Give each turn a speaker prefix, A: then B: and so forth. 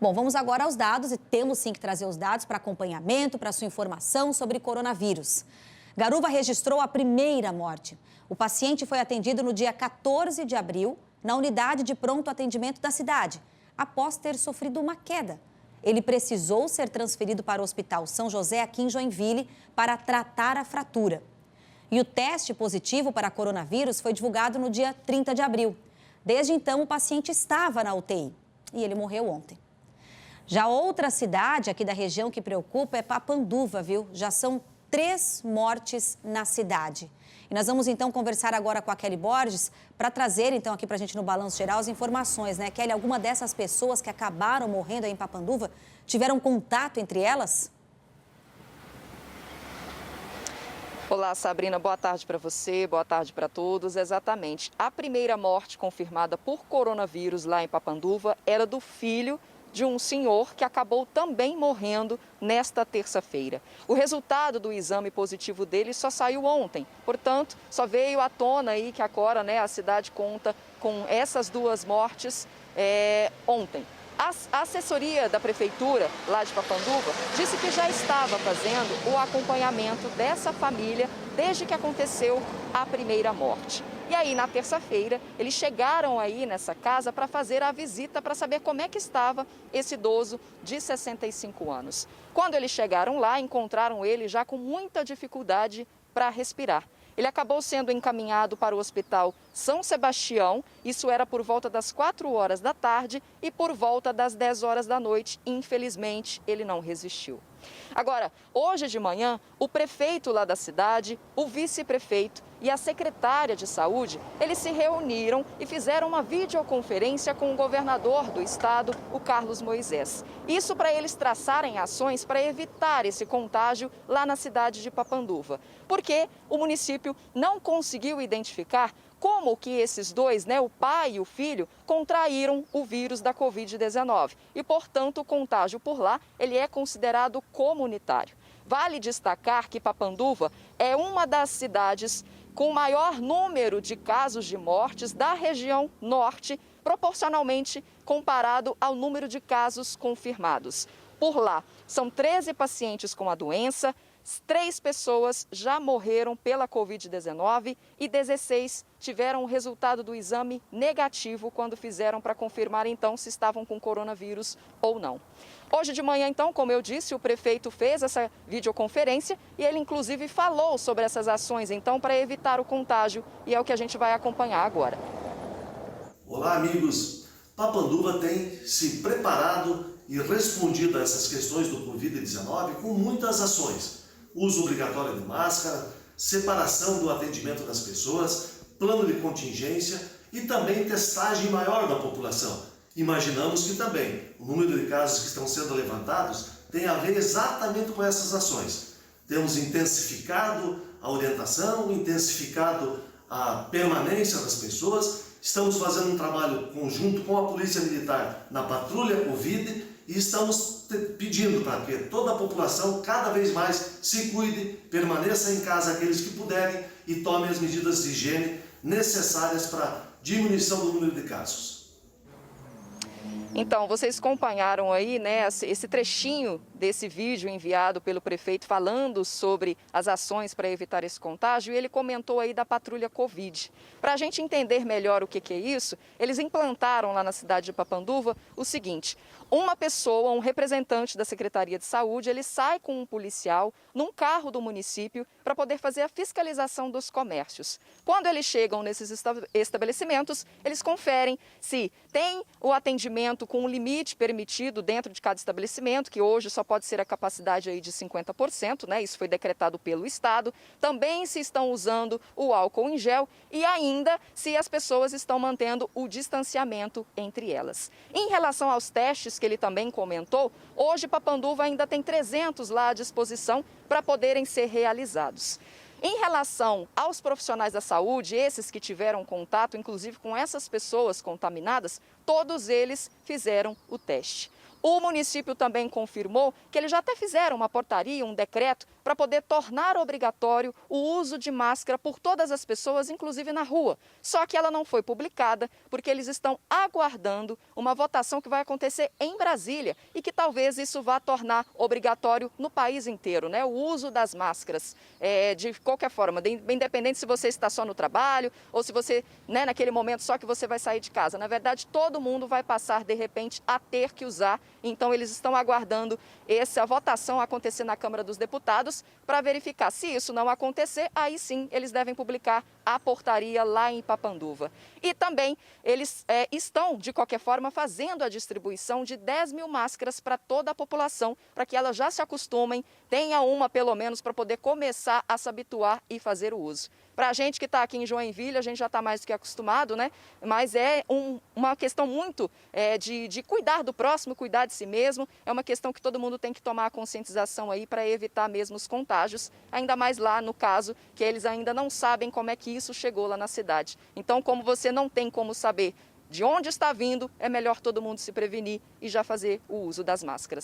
A: Bom, vamos agora aos dados e temos sim que trazer os dados para acompanhamento, para sua informação sobre coronavírus. Garuva registrou a primeira morte. O paciente foi atendido no dia 14 de abril na unidade de pronto atendimento da cidade, após ter sofrido uma queda. Ele precisou ser transferido para o Hospital São José, aqui em Joinville, para tratar a fratura. E o teste positivo para coronavírus foi divulgado no dia 30 de abril. Desde então, o paciente estava na UTI e ele morreu ontem. Já outra cidade aqui da região que preocupa é Papanduva, viu? Já são 3 mortes na cidade. E nós vamos então conversar agora com a Kelly Borges para trazer então aqui para a gente no Balanço Geral as informações, né? Kelly, alguma dessas pessoas que acabaram morrendo aí em Papanduva tiveram contato entre elas?
B: Olá, Sabrina, boa tarde para você, boa tarde para todos. Exatamente, a primeira morte confirmada por coronavírus lá em Papanduva era do filho de um senhor que acabou também morrendo nesta terça-feira. O resultado do exame positivo dele só saiu ontem, portanto, só veio à tona aí que agora, a cidade conta com essas 2 mortes ontem. A assessoria da prefeitura lá de Papanduva disse que já estava fazendo o acompanhamento dessa família desde que aconteceu a primeira morte. E aí, na terça-feira, eles chegaram aí nessa casa para fazer a visita para saber como é que estava esse idoso de 65 anos. Quando eles chegaram lá, encontraram ele já com muita dificuldade para respirar. Ele acabou sendo encaminhado para o Hospital São Sebastião, isso era por volta das 4 horas da tarde e por volta das 10 horas da noite. Infelizmente, ele não resistiu. Agora, hoje de manhã, o prefeito lá da cidade, o vice-prefeito e a secretária de saúde, eles se reuniram e fizeram uma videoconferência com o governador do estado, o Carlos Moisés. Isso para eles traçarem ações para evitar esse contágio lá na cidade de Papanduva, porque o município não conseguiu identificar como que esses dois, o pai e o filho, contraíram o vírus da Covid-19. E, portanto, o contágio por lá, ele é considerado comunitário. Vale destacar que Papanduva é uma das cidades com maior número de casos de mortes da região norte, proporcionalmente comparado ao número de casos confirmados. Por lá, são 13 pacientes com a doença, 3 pessoas já morreram pela Covid-19 e 16 tiveram o resultado do exame negativo quando fizeram para confirmar, então, se estavam com coronavírus ou não. Hoje de manhã, então, como eu disse, o prefeito fez essa videoconferência e ele, inclusive, falou sobre essas ações, então, para evitar o contágio, e é o que a gente vai acompanhar agora.
C: Olá, amigos! Papanduva tem se preparado e respondido a essas questões do Covid-19 com muitas ações. Uso obrigatório de máscara, separação do atendimento das pessoas, plano de contingência e também testagem maior da população. Imaginamos que também o número de casos que estão sendo levantados tem a ver exatamente com essas ações. Temos intensificado a orientação, intensificado a permanência das pessoas, estamos fazendo um trabalho conjunto com a Polícia Militar na patrulha Covid e estamos pedindo para que toda a população cada vez mais se cuide, permaneça em casa aqueles que puderem e tomem as medidas de higiene necessárias para a diminuição do número de casos.
B: Então, vocês acompanharam aí, esse trechinho desse vídeo enviado pelo prefeito falando sobre as ações para evitar esse contágio, e ele comentou aí da patrulha Covid. Para a gente entender melhor o que é isso, eles implantaram lá na cidade de Papanduva o seguinte: uma pessoa, um representante da Secretaria de Saúde, ele sai com um policial num carro do município para poder fazer a fiscalização dos comércios. Quando eles chegam nesses estabelecimentos, eles conferem se tem o atendimento com um limite permitido dentro de cada estabelecimento, que hoje só pode ser a capacidade aí de 50%, isso foi decretado pelo Estado. Também se estão usando o álcool em gel e ainda se as pessoas estão mantendo o distanciamento entre elas. Em relação aos testes que ele também comentou, hoje Papanduva ainda tem 300 lá à disposição para poderem ser realizados. Em relação aos profissionais da saúde, esses que tiveram contato, inclusive com essas pessoas contaminadas, todos eles fizeram o teste. O município também confirmou que eles já até fizeram uma portaria, um decreto, para poder tornar obrigatório o uso de máscara por todas as pessoas, inclusive na rua. Só que ela não foi publicada porque eles estão aguardando uma votação que vai acontecer em Brasília e que talvez isso vá tornar obrigatório no país inteiro, né? O uso das máscaras, de qualquer forma, independente se você está só no trabalho ou se você, né, naquele momento só que você vai sair de casa. Na verdade, todo mundo vai passar, de repente, a ter que usar. Então, eles estão aguardando essa votação acontecer na Câmara dos Deputados para verificar. Se isso não acontecer, aí sim eles devem publicar a portaria lá em Papanduva. E também eles estão, de qualquer forma, fazendo a distribuição de 10 mil máscaras para toda a população, para que elas já se acostumem, tenha uma pelo menos para poder começar a se habituar e fazer o uso. Para a gente que está aqui em Joinville, a gente já está mais do que acostumado, né? Mas é uma questão muito de cuidar do próximo, cuidar de si mesmo. É uma questão que todo mundo tem que tomar a conscientização aí para evitar mesmo os contágios, ainda mais lá no caso que eles ainda não sabem como é que isso chegou lá na cidade. Então, como você não tem como saber de onde está vindo, é melhor todo mundo se prevenir e já fazer o uso das máscaras.